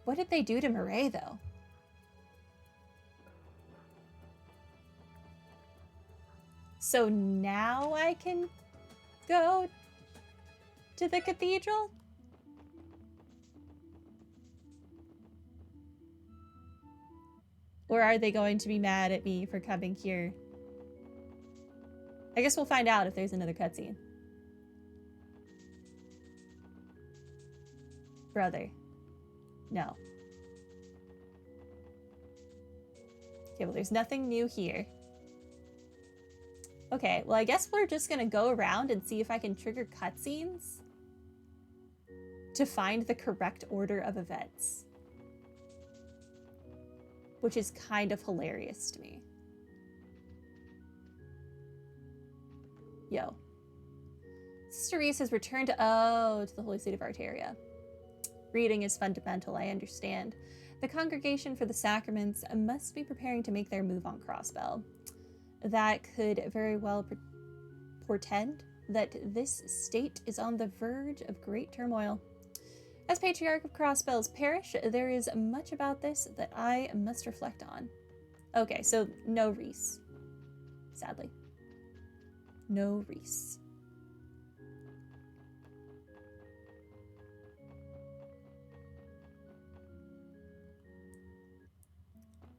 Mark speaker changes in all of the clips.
Speaker 1: What did they do to Murray, though? So now I can go to the cathedral? Or are they going to be mad at me for coming here? I guess we'll find out if there's another cutscene. Brother. No. Okay, well, there's nothing new here. Okay, well, I guess we're just gonna go around and see if I can trigger cutscenes to find the correct order of events. Which is kind of hilarious to me. Yo. Sister Reese has returned to the Holy Seat of Arteria. Reading is fundamental, I understand. The Congregation for the Sacraments must be preparing to make their move on Crossbell. That could very well portend that this state is on the verge of great turmoil. As Patriarch of Crossbell's parish, there is much about this that I must reflect on. Okay, so no Reese. Sadly. No Reese.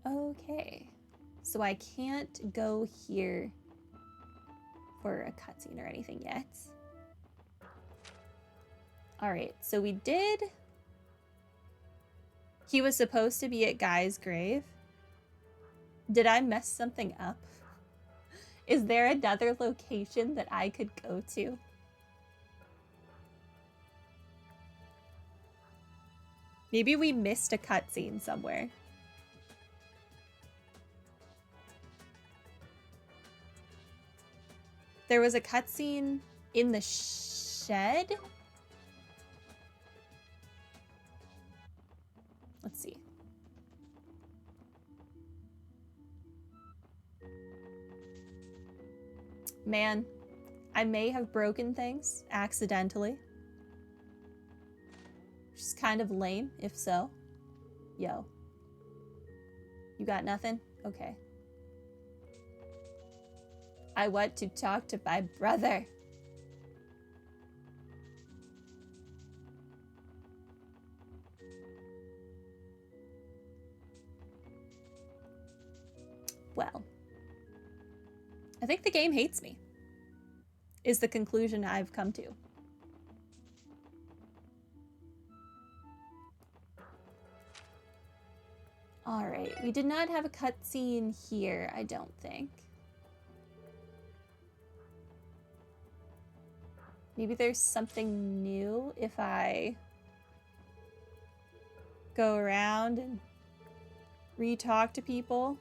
Speaker 1: Okay. So I can't go here for a cutscene or anything yet. Alright, so we did... He was supposed to be at Guy's grave. Did I mess something up? Is there another location that I could go to? Maybe we missed a cutscene somewhere. There was a cutscene in the shed? Let's see. Man, I may have broken things accidentally. Which is kind of lame, if so. Yo. You got nothing? Okay. I want to talk to my brother. Well, I think the game hates me, is the conclusion I've come to. Alright, we did not have a cutscene here, I don't think. Maybe there's something new if I go around and re-talk to people.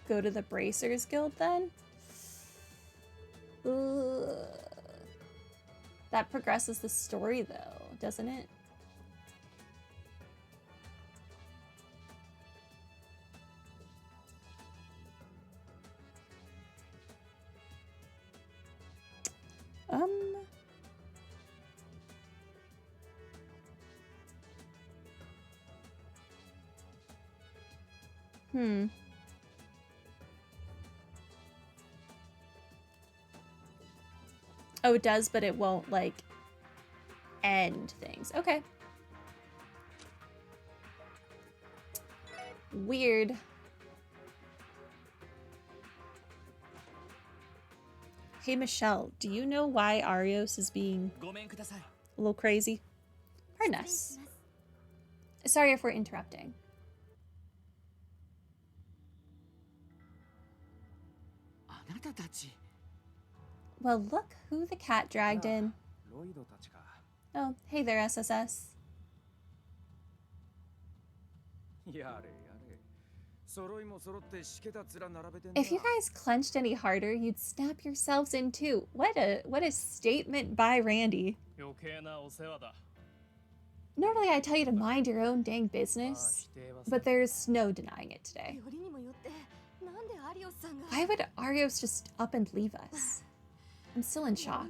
Speaker 1: Go to the Bracers Guild then? Ugh. That progresses the story though, doesn't it? Oh, it does, but it won't, like, end things. Okay. Weird. Hey, Michelle, do you know why Arios is being a little crazy? Pardon us. Sorry if we're interrupting. Well, look who the cat dragged in. Oh, hey there, SSS. If you guys clenched any harder, you'd snap yourselves in too. What a statement by Randy. Normally I tell you to mind your own dang business, but there's no denying it today. Why would Arios just up and leave us? I'm still in shock.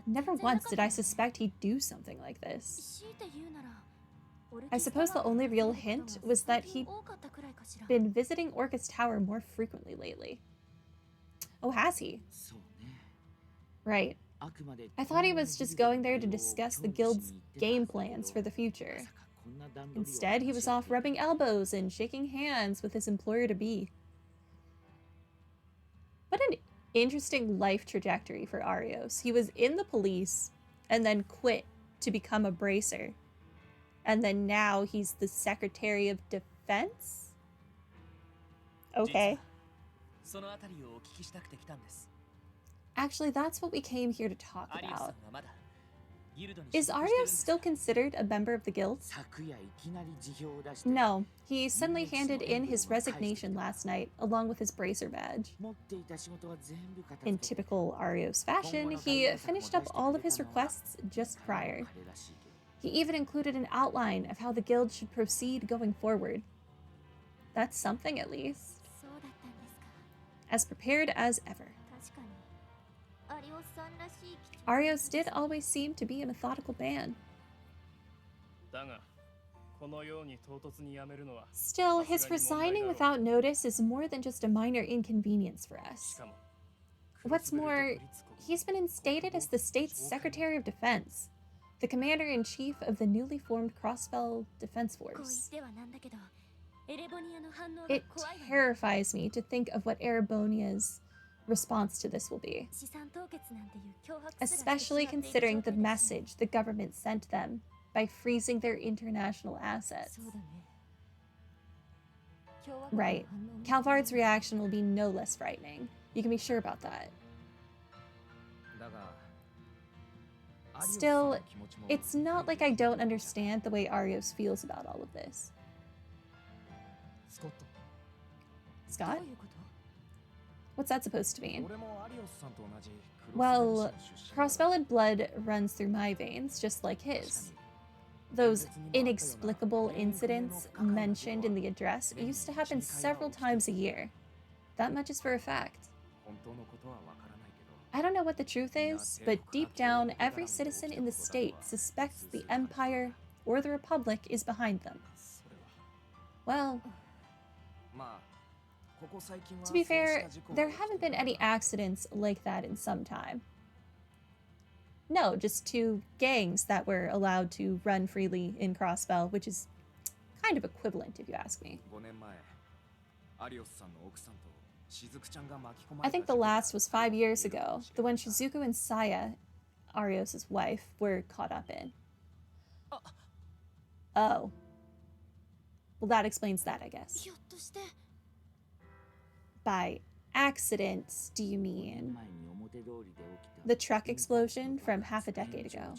Speaker 1: Never once did I suspect he'd do something like this. I suppose the only real hint was that he'd been visiting Orcus Tower more frequently lately. Oh, has he? Right. I thought he was just going there to discuss the guild's game plans for the future. Instead, he was off rubbing elbows and shaking hands with his employer-to-be. What an interesting life trajectory for Arios. He was in the police and then quit to become a bracer. And then now he's the Secretary of Defense? Okay. Actually, that's what we came here to talk about. Is Arios still considered a member of the guild? No, he suddenly handed in his resignation last night, along with his bracer badge. In typical Arios fashion, he finished up all of his requests just prior. He even included an outline of how the guild should proceed going forward. That's something, at least. As prepared as ever. Arios did always seem to be a methodical man. Still, his resigning without notice is more than just a minor inconvenience for us. What's more, he's been instated as the state's Secretary of Defense, the Commander-in-Chief of the newly formed Crossbell Defense Force. It terrifies me to think of what Erebonia's response to this will be, especially considering the message the government sent them by freezing their international assets. Right. Calvard's reaction will be no less frightening. You can be sure about that. Still, it's not like I don't understand the way Arios feels about all of this. Scott? What's that supposed to mean? Well, Crossbell blood runs through my veins, just like his. Those inexplicable incidents mentioned in the address used to happen several times a year. That much is for a fact. I don't know what the truth is, but deep down, every citizen in the state suspects the Empire or the Republic is behind them. Well, to be fair, there haven't been any accidents like that in some time. No, just two gangs that were allowed to run freely in Crossbell, which is kind of equivalent if you ask me. I think the last was 5 years ago, the one Shizuku and Saya, Arios' wife, were caught up in. Oh. Well, that explains that, I guess. By accident, do you mean the truck explosion from half a decade ago?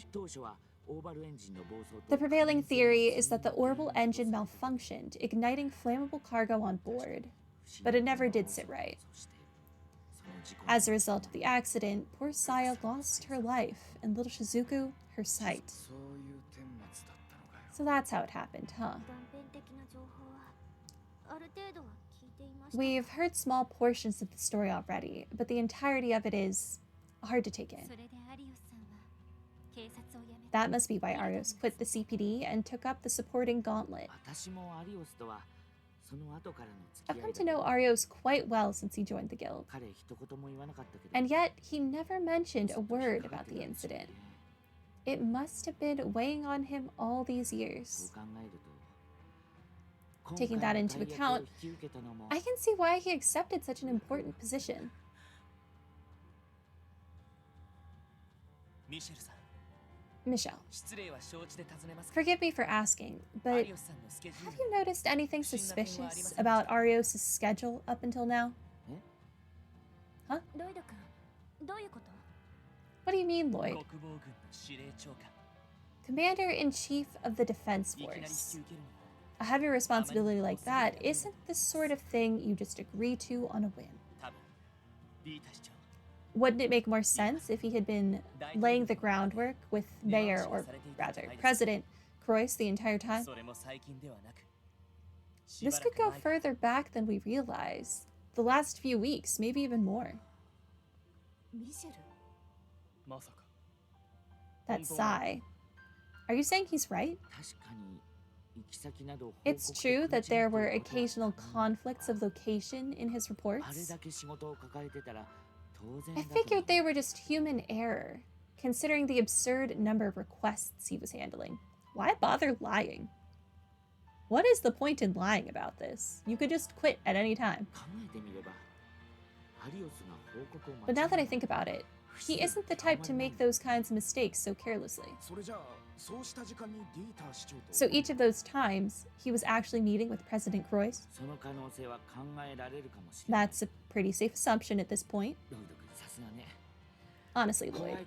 Speaker 1: The prevailing theory is that the orbital engine malfunctioned, igniting flammable cargo on board, but it never did sit right. As a result of the accident, poor Saya lost her life, and little Shizuku, her sight. So that's how it happened, huh? We've heard small portions of the story already, but the entirety of it is hard to take in. That must be why Arios quit the CPD and took up the supporting gauntlet. I've come to know Arios quite well since he joined the guild. And yet, he never mentioned a word about the incident. It must have been weighing on him all these years. Taking that into account, I can see why he accepted such an important position. Michelle, forgive me for asking, but have you noticed anything suspicious about Arios' schedule up until now? Huh? What do you mean, Lloyd? Commander-in-Chief of the Defense Force. A heavy responsibility like that isn't the sort of thing you just agree to on a whim. Wouldn't it make more sense if he had been laying the groundwork with Mayor, or rather, President Croix the entire time? This could go further back than we realize. The last few weeks, maybe even more. That sigh. Are you saying he's right? It's true that there were occasional conflicts of location in his reports. I figured they were just human error, considering the absurd number of requests he was handling. Why bother lying? What is the point in lying about this? You could just quit at any time. But now that I think about it, he isn't the type to make those kinds of mistakes so carelessly. So each of those times, he was actually meeting with President Croix? That's a pretty safe assumption at this point. Honestly, Lloyd,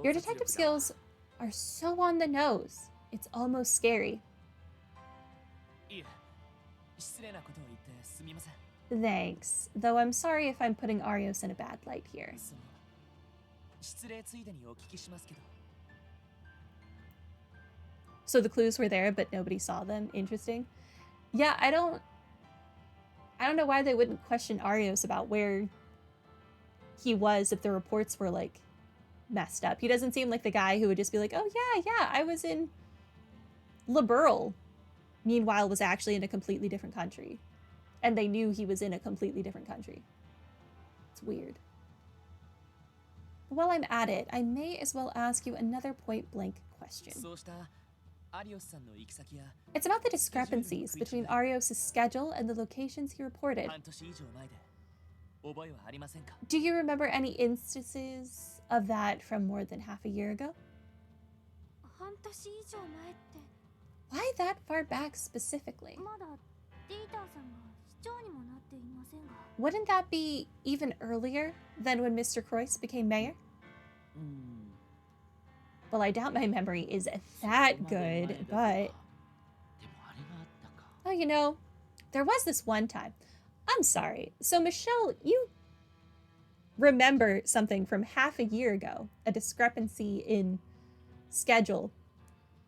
Speaker 1: your detective skills are so on the nose. It's almost scary. Thanks, though I'm sorry if I'm putting Arios in a bad light here. So the clues were there, but nobody saw them. Interesting. Yeah, I don't know why they wouldn't question Arios about where he was if the reports were, like, messed up. He doesn't seem like the guy who would just be like, oh, yeah, I was in Liberal. Meanwhile, was actually in a completely different country. And they knew he was in a completely different country. It's weird. But while I'm at it, I may as well ask you another point-blank question. It's about the discrepancies between Arios' schedule and the locations he reported. Do you remember any instances of that from more than half a year ago? Why that far back specifically? Wouldn't that be even earlier than when Mr. Croix became mayor? Well, I doubt my memory is that good, but... Oh, you know, there was this one time. I'm sorry. So, Michelle, you remember something from half a year ago, a discrepancy in schedule,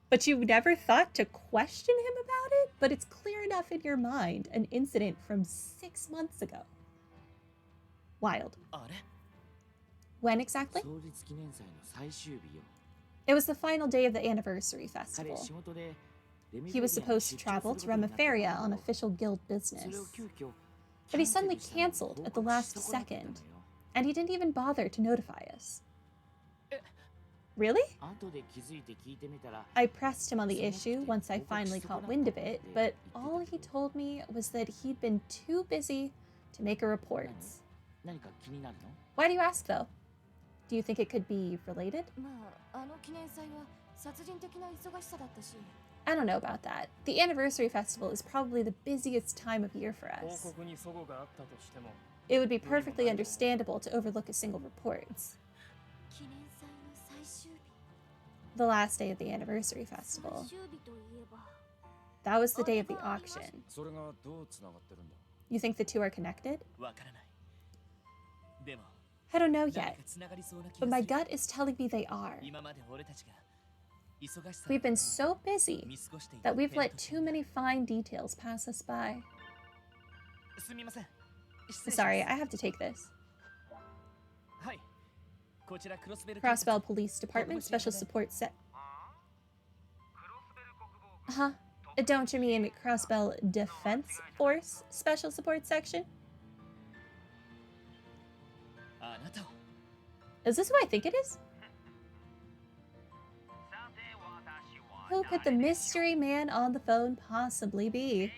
Speaker 1: but you never thought to question him about it? But it's clear enough in your mind, an incident from 6 months ago. Wild. When exactly? It was the final day of the anniversary festival. He was supposed to travel to Remiferia on official guild business. But he suddenly canceled at the last second, and he didn't even bother to notify us. Really? I pressed him on the issue once I finally caught wind of it, but all he told me was that he'd been too busy to make a report. Why do you ask, though? Do you think it could be related? I don't know about that. The anniversary festival is probably the busiest time of year for us. It would be perfectly understandable to overlook a single report. The last day of the anniversary festival. That was the day of the auction. You think the two are connected? I don't know yet, but my gut is telling me they are. We've been so busy that we've let too many fine details pass us by. Sorry, I have to take this. Crossbell Police Department Special Support Set. Don't you mean Crossbell Defense Force Special Support Section? Is this who I think it is? Who could the mystery man on the phone possibly be?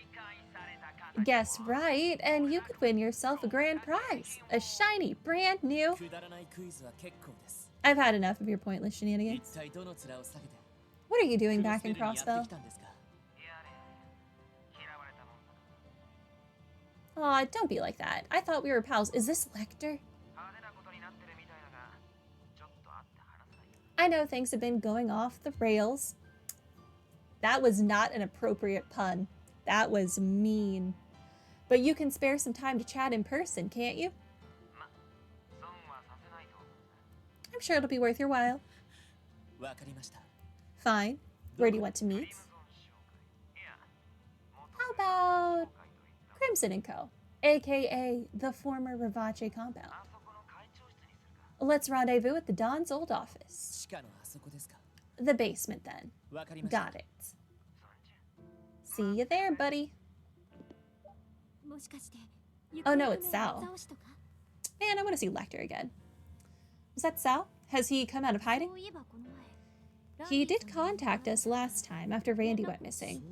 Speaker 1: Guess right, and you could win yourself a grand prize. A shiny, brand new... I've had enough of your pointless shenanigans. What are you doing back in Crossbell? Aw, don't be like that. I thought we were pals. Is this Lecter? I know things have been going off the rails. That was not an appropriate pun. That was mean. But you can spare some time to chat in person, can't you? I'm sure it'll be worth your while. Fine. Where do you want to meet? How about Crimson & Co., aka the former Rivace compound? Let's rendezvous at the Don's old office. The basement, then. Got it. See you there, buddy. Oh no, it's Sal. Man, I want to see Lecter again. Was that Sal? Has he come out of hiding? He did contact us last time after Randy went missing.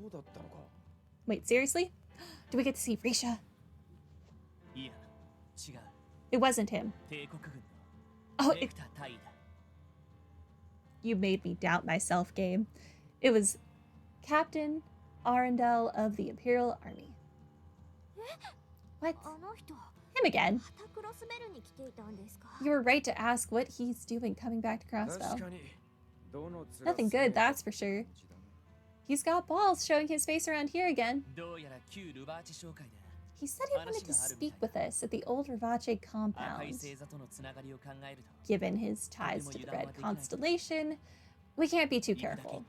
Speaker 1: Wait, seriously? Do we get to see Risha? It wasn't him. Oh, you made me doubt myself, game. It was Captain Arundel of the Imperial Army. What? Him again? You were right to ask what he's doing coming back to Crossbell. Nothing good, that's for sure. He's got balls showing his face around here again. He said he wanted to speak with us at the old Rivace compound. Given his ties to the Red Constellation, we can't be too careful.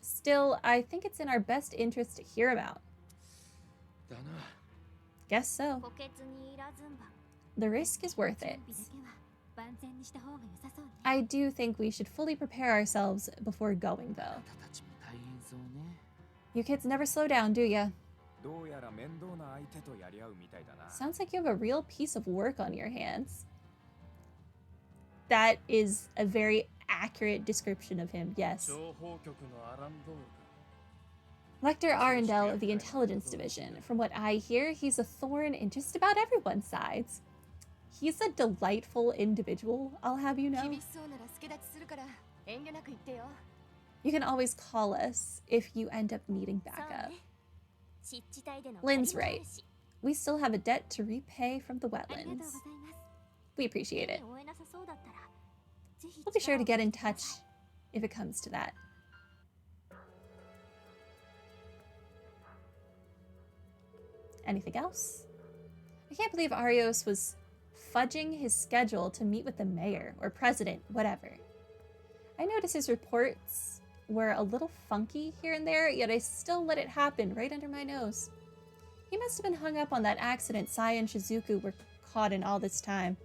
Speaker 1: Still, I think it's in our best interest to hear him out. Guess so. The risk is worth it. I do think we should fully prepare ourselves before going, though. You kids never slow down, do ya? Sounds like you have a real piece of work on your hands. That is a very accurate description of him, yes. Lecter Arundel of the Intelligence Division. From what I hear, he's a thorn in just about everyone's sides. He's a delightful individual, I'll have you know. You can always call us if you end up needing backup. Lynn's right. We still have a debt to repay from the wetlands. We appreciate it. We'll be sure to get in touch if it comes to that. Anything else? I can't believe Arios was fudging his schedule to meet with the mayor or president, whatever. I noticed his reports were a little funky here and there, yet I still let it happen right under my nose. He must have been hung up on that accident Sai and Shizuku were caught in all this time.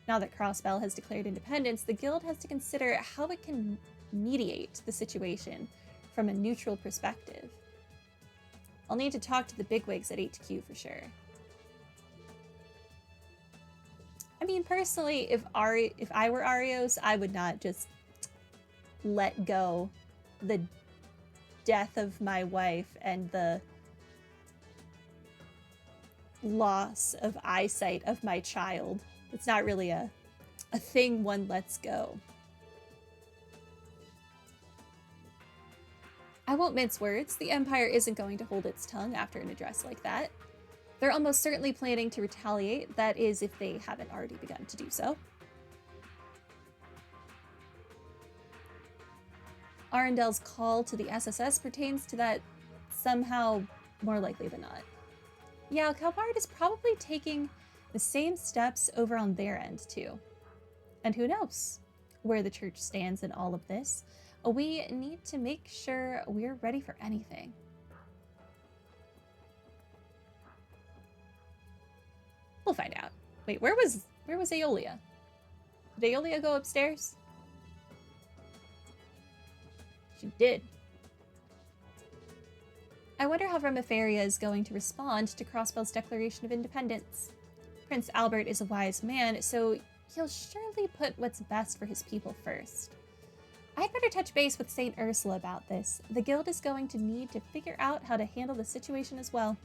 Speaker 1: Now that Crossbell has declared independence, the guild has to consider how it can mediate the situation from a neutral perspective. I'll need to talk to the bigwigs at HQ for sure. I mean, personally, if I were Arios, I would not just let go the death of my wife and the loss of eyesight of my child. It's not really a thing one lets go. I won't mince words. The Empire isn't going to hold its tongue after an address like that. They're almost certainly planning to retaliate, that is, if they haven't already begun to do so. Arundel's call to the SSS pertains to that somehow, more likely than not. Yeah, Calvard is probably taking the same steps over on their end, too. And who knows where the church stands in all of this. We need to make sure we're ready for anything. We'll find out. Wait, where was Aeolia? Did Aeolia go upstairs? She did. I wonder how Remifaria is going to respond to Crossbell's declaration of independence. Prince Albert is a wise man, so he'll surely put what's best for his people first. I'd better touch base with St. Ursula about this. The guild is going to need to figure out how to handle the situation as well.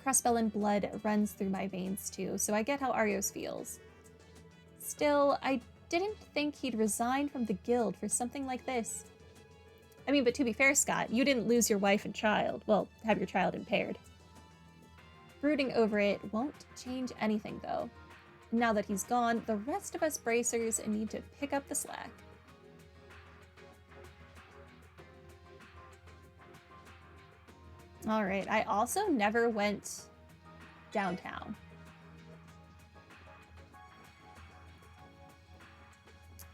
Speaker 1: Crossbell blood runs through my veins too, so I get how Arios feels. Still, I didn't think he'd resign from the guild for something like this. I mean, but to be fair, Scott, you didn't lose your wife and child. Well, have your child impaired. Brooding over it won't change anything, though. Now that he's gone, the rest of us bracers need to pick up the slack. Alright, I also never went downtown.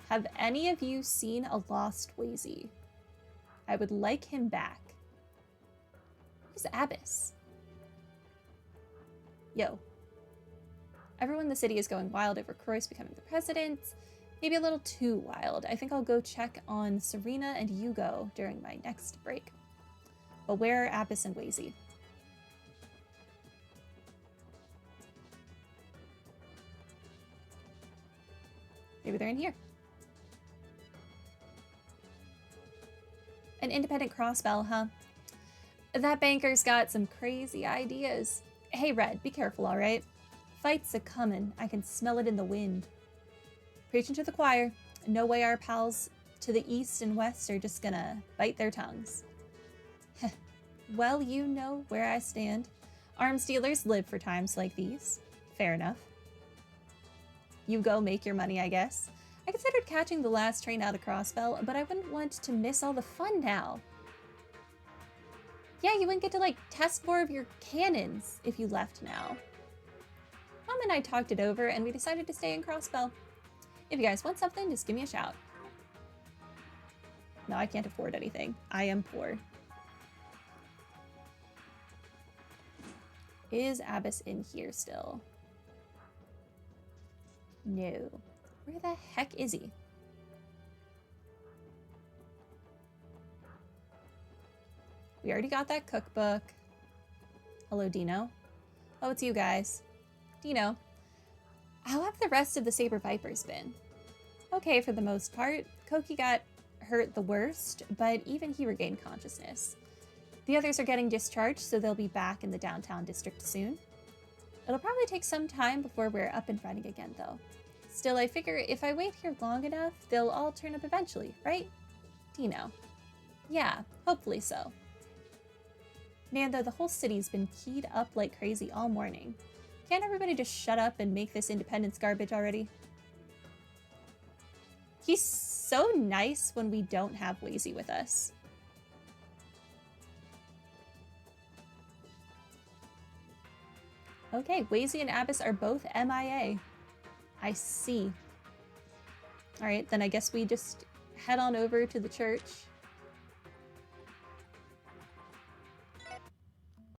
Speaker 1: Have any of you seen a lost Wazy? I would like him back. Who's Abyss? Yo. Everyone in the city is going wild over Croyce becoming the president. Maybe a little too wild. I think I'll go check on Serena and Hugo during my next break. But where are Apis and Wazy? Maybe they're in here. An independent Crossbell, huh? That banker's got some crazy ideas. Hey, Red, be careful, all right? Fight's a-comin'. I can smell it in the wind. Preaching to the choir. No way our pals to the east and west are just gonna bite their tongues. Well, you know where I stand. Arms dealers live for times like these. Fair enough. You go make your money, I guess. I considered catching the last train out of Crossbell, but I wouldn't want to miss all the fun now. Yeah, you wouldn't get to, like, test more of your cannons if you left now. Mom and I talked it over, and we decided to stay in Crossbell. If you guys want something, just give me a shout. No, I can't afford anything. I am poor. Is Abbas in here still? No. Where the heck is he? We already got that cookbook. Hello, Dino. Oh, it's you guys. Dino, how have the rest of the Saber Vipers been? Okay, for the most part. Koki got hurt the worst, but even he regained consciousness. The others are getting discharged, so they'll be back in the downtown district soon. It'll probably take some time before we're up and running again, though. Still, I figure if I wait here long enough, they'll all turn up eventually, right? Dino. Yeah, hopefully so. Man, though, the whole city's been keyed up like crazy all morning. Can't everybody just shut up and make this independence garbage already? He's so nice when we don't have Wazy with us. Okay, Wazy and Abbas are both MIA. I see. All right, then I guess we just head on over to the church.